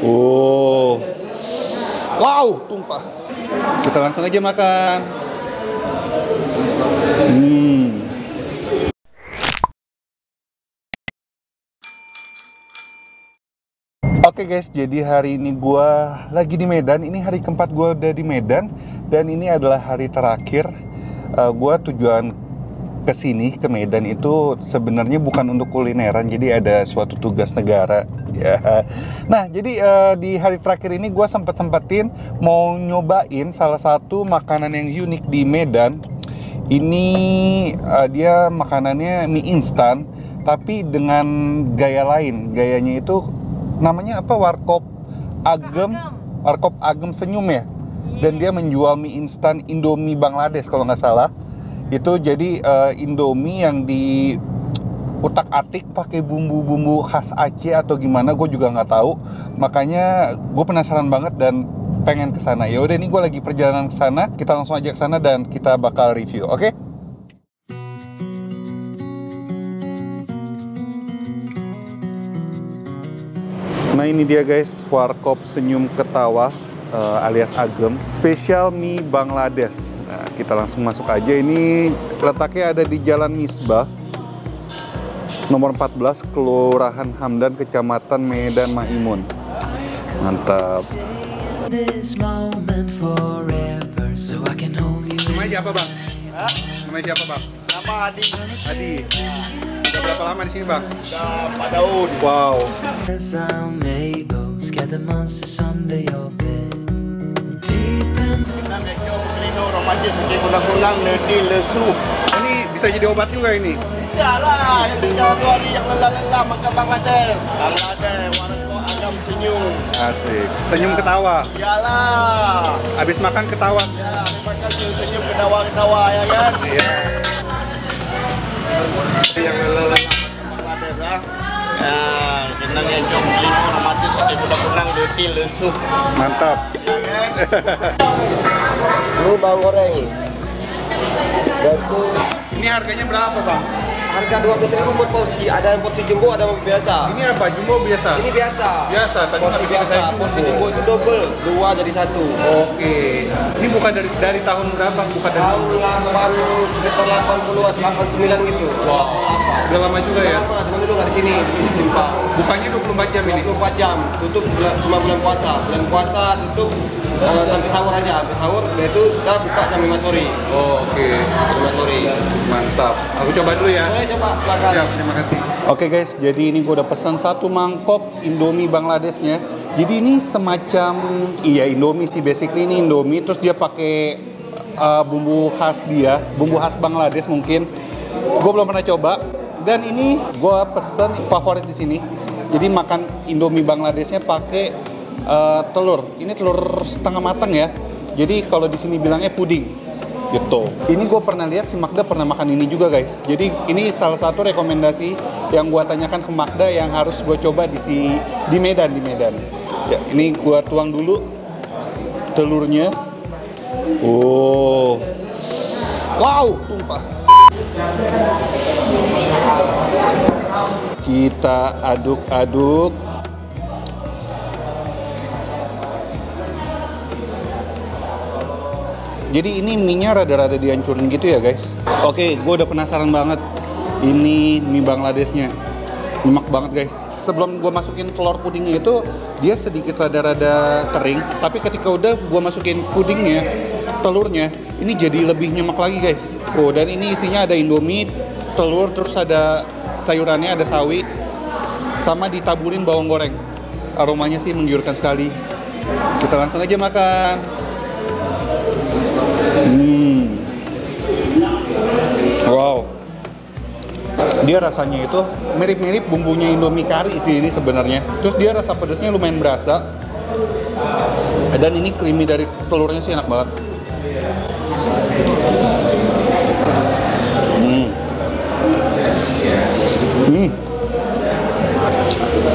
Oh, wow, tumpah. Kita langsung aja makan. Oke guys, jadi hari ini gue lagi di Medan. Ini hari keempat gue udah di Medan. Dan ini adalah hari terakhir gue tujuan ke sini, ke Medan itu sebenarnya bukan untuk kulineran. Jadi ada suatu tugas negara ya. Nah, jadi di hari terakhir ini gue sempetin mau nyobain salah satu makanan yang unik di Medan. Ini dia makanannya mie instan, tapi dengan gaya lain. Gayanya itu namanya apa? Warkop Agem Senyum ya. Dan dia menjual mie instan Indomie Bangladesh kalau nggak salah. Itu jadi Indomie yang di utak-atik pakai bumbu-bumbu khas Aceh atau gimana, gue juga nggak tahu. Makanya gue penasaran banget dan pengen ke sana. Ya udah, ini gue lagi perjalanan ke sana. Kita langsung aja ke sana dan kita bakal review, oke? Nah, ini dia guys, Warkop Senyum Ketawa alias Agem, spesial mie Bangladesh. Nah, kita langsung masuk aja. Ini letaknya ada di Jalan Misbah, nomor 14, Kelurahan Hamdan, Kecamatan Medan Maimun. Mantap. Namanya siapa bang? Hah? Namanya siapa bang? Nama Adi. Adi. Udah berapa lama di sini bang? Udah 4 tahun. Wow. Kenang kecil berkelino romantis sakit kunang-kunang nerdi lesu. Ini bisa jadi obat juga ini? Bisa lah, yang tinggal suari yang lelah-lelah makan Bangladesh. Warkop Agem Senyum. Asik. Senyum ketawa. Iyalah. Habis makan ketawa. Ya, terima kasih senyum ketawa-ketawa ya kan. Iya. Yang lelah-lelah makan Bangladesh lah. Ya, kenang kecil berkelino romantis sakit kunang-kunang nerdi lesu. Mantap. Ya kan? Ini bawang goreng. Yaitu Ini harganya berapa bang? harga 12.000 buat porsi. Ada yang porsi jumbo, ada yang biasa. Ini apa? Jumbo biasa? Ini biasa. Biasa, tadi Porsi nggak biasa. biasa Porsi jumbo. jumbo itu double, 2 jadi 1. Oke. Ini bukan dari tahun berapa? Bukan dari Tahun 8 sekitar 80-an, 89 gitu. Wow. Udah lama juga ya? Lama, cuma dulu nggak di sini, di Simpang. Bukannya 24 jam ini? 24 jam, tutup cuma bulan puasa. Bulan puasa tutup sampai sahur aja. Sampai sahur, dia itu kita buka jam 5 sore. Oh, oke. Jam 5 sore. Mantap. Aku coba dulu ya. Boleh coba, silakan. Siap, terima kasih. Oke guys, jadi ini gue udah pesan 1 mangkok Indomie Bangladeshnya. Jadi ini semacam, iya Indomie sih, basically ini Indomie. Terus dia pakai bumbu khas dia, bumbu khas Bangladesh mungkin. Gue belum pernah coba. Dan ini gue pesen favorit di sini. Jadi makan Indomie Bangladeshnya pakai telur. Ini telur setengah matang ya. Jadi kalau di sini bilangnya puding. Gitu. Ini gue pernah lihat si Magda pernah makan ini juga guys. Jadi ini salah satu rekomendasi yang gue tanyakan ke Magda yang harus gue coba di Medan. Ya, ini gue tuang dulu telurnya. Oh, wow, tumpah. Kita aduk-aduk. Jadi ini mie-nya rada-rada dihancurin gitu ya guys. Oke, gue udah penasaran banget. Ini mie Bangladeshnya. Nyemak banget guys. Sebelum gue masukin telur pudingnya itu, dia sedikit rada-rada kering. Tapi ketika udah gue masukin pudingnya, telurnya, ini jadi lebih nyemak lagi guys. Oh, dan ini isinya ada Indomie, telur, terus ada sayurannya, ada sawi. Sama ditaburin bawang goreng. Aromanya sih menggiurkan sekali. Kita langsung aja makan. Wow, dia rasanya itu mirip-mirip bumbunya Indomie kari sih ini sebenarnya. Terus dia rasa pedasnya lumayan berasa. Dan ini creamy dari telurnya sih enak banget.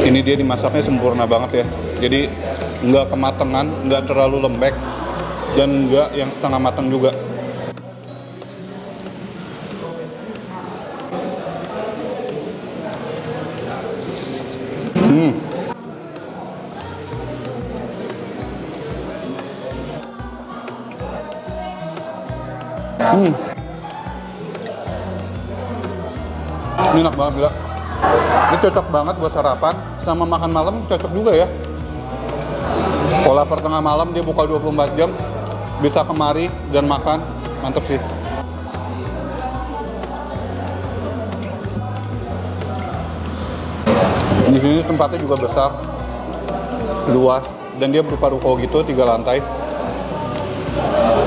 Ini dia dimasaknya sempurna banget ya. Jadi nggak kematangan, nggak terlalu lembek, dan nggak yang setengah matang juga. Ini enak banget gila. Ini cocok banget buat sarapan, sama makan malam cocok juga ya. Kalau lapar tengah malam dia buka 24 jam, bisa kemari dan makan, mantep sih. Di sini tempatnya juga besar, luas, dan dia berupa ruko gitu, 3 lantai.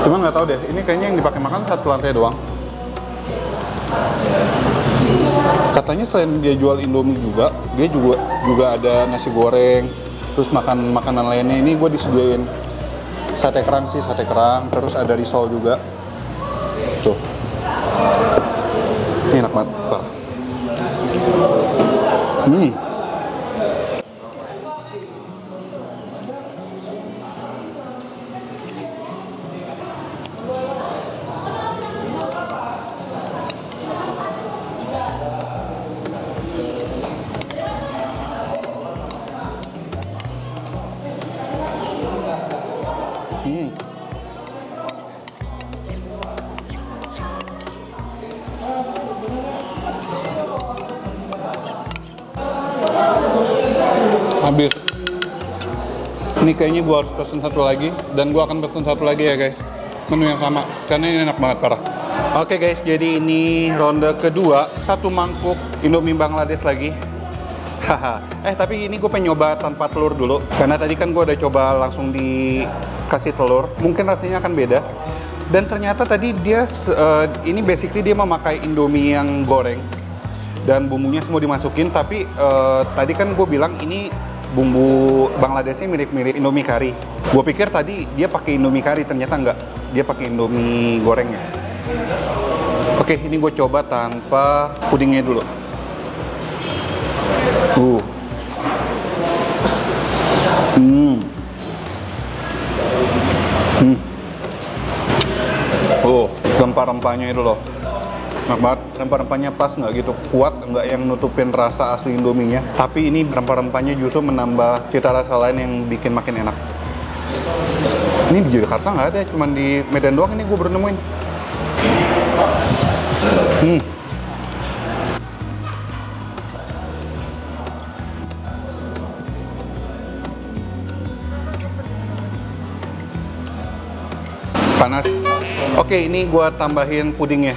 Cuman nggak tahu deh, ini kayaknya yang dipakai makan 1 lantai doang. Katanya selain dia jual Indomie juga, dia juga ada nasi goreng, terus makanan lainnya. Ini gue disediain sate kerang sih, sate kerang, terus ada risol juga. Tuh, ini enak banget, parah. Habis. Ini kayaknya gue harus pesen 1 lagi, dan gue akan pesen 1 lagi ya guys, menu yang sama, karena ini enak banget parah. Oke guys, jadi ini ronde kedua, 1 mangkuk Indomie Bangladesh lagi. Haha. Tapi ini gue pengen nyoba tanpa telur dulu, karena tadi kan gue udah coba langsung dikasih telur, mungkin rasanya akan beda. Dan ternyata tadi dia ini basically dia memakai Indomie yang goreng dan bumbunya semua dimasukin. Tapi tadi kan gue bilang ini bumbu Bangladeshnya mirip-mirip Indomie kari. Gue pikir tadi dia pakai Indomie kari, ternyata enggak, dia pakai Indomie gorengnya. Oke, ini gue coba tanpa pudingnya dulu. Rempah-rempahnya itu loh, enak banget. Rempah-rempahnya pas, nggak gitu kuat, nggak yang nutupin rasa asli Indominya. Tapi ini rempah-rempahnya justru menambah cita rasa lain yang bikin makin enak. Ini di Jakarta nggak ada, cuman di Medan doang ini gue baru nemuin. Panas. Oke, ini gua tambahin pudingnya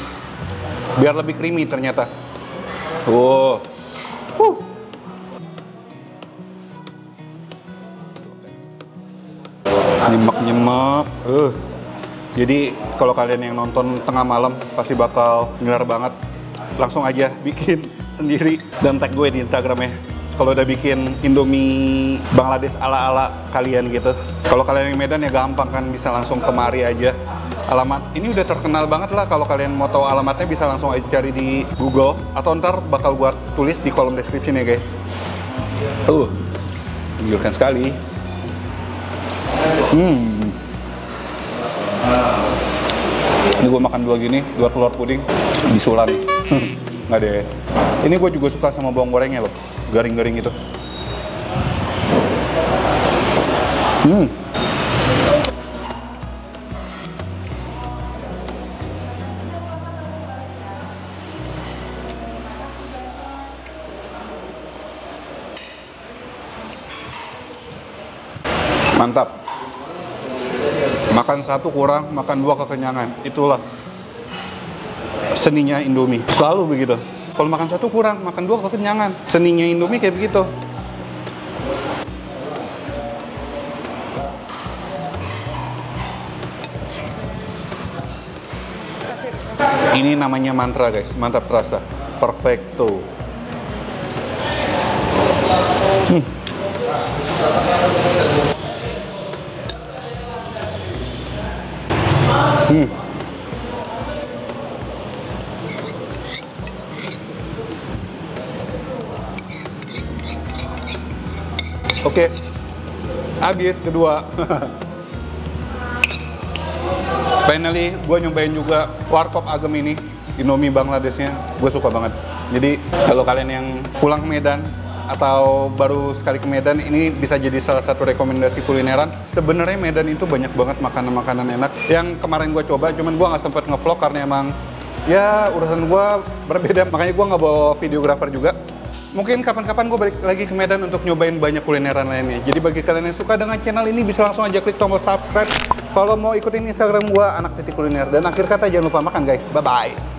biar lebih creamy ternyata. Nyemek-nyemek. Jadi kalau kalian yang nonton tengah malam pasti bakal ngiler banget. Langsung aja bikin sendiri dan tag gue di Instagramnya kalau udah bikin Indomie Bangladesh ala-ala kalian gitu. Kalau kalian yang Medan ya gampang kan, bisa langsung kemari aja. Alamat ini udah terkenal banget lah, kalau kalian mau tahu alamatnya bisa langsung aja cari di Google, atau ntar bakal gua tulis di kolom description ya guys. Menggiurkan sekali. Ini gua makan 2 gini, 2 telur puding disulam. Nggak deh. Ini gua juga suka sama bawang gorengnya loh, garing-garing gitu. Mantap. Makan 1 kurang, makan 2 kekenyangan. Itulah seninya Indomie. Selalu begitu. Kalau makan 1 kurang, makan 2 kekenyangan. Seninya Indomie kayak begitu. Ini namanya mantra guys, mantap terasa. Perfecto. Oke, habis kedua. Finally, gue nyobain juga Warkop Agam ini, Indomie Bangladeshnya, gue suka banget. Jadi kalau kalian yang pulang ke Medan atau baru sekali ke Medan, ini bisa jadi salah satu rekomendasi kulineran. Sebenarnya Medan itu banyak banget makanan-makanan enak yang kemarin gue coba, cuman gue nggak sempet ngevlog karena emang ya urusan gue berbeda, makanya gue nggak bawa videografer juga. Mungkin kapan-kapan gue balik lagi ke Medan untuk nyobain banyak kulineran lainnya. Jadi bagi kalian yang suka dengan channel ini bisa langsung aja klik tombol subscribe. Kalau mau ikutin Instagram gue, anak.kuliner. Dan akhir kata jangan lupa makan guys, bye-bye.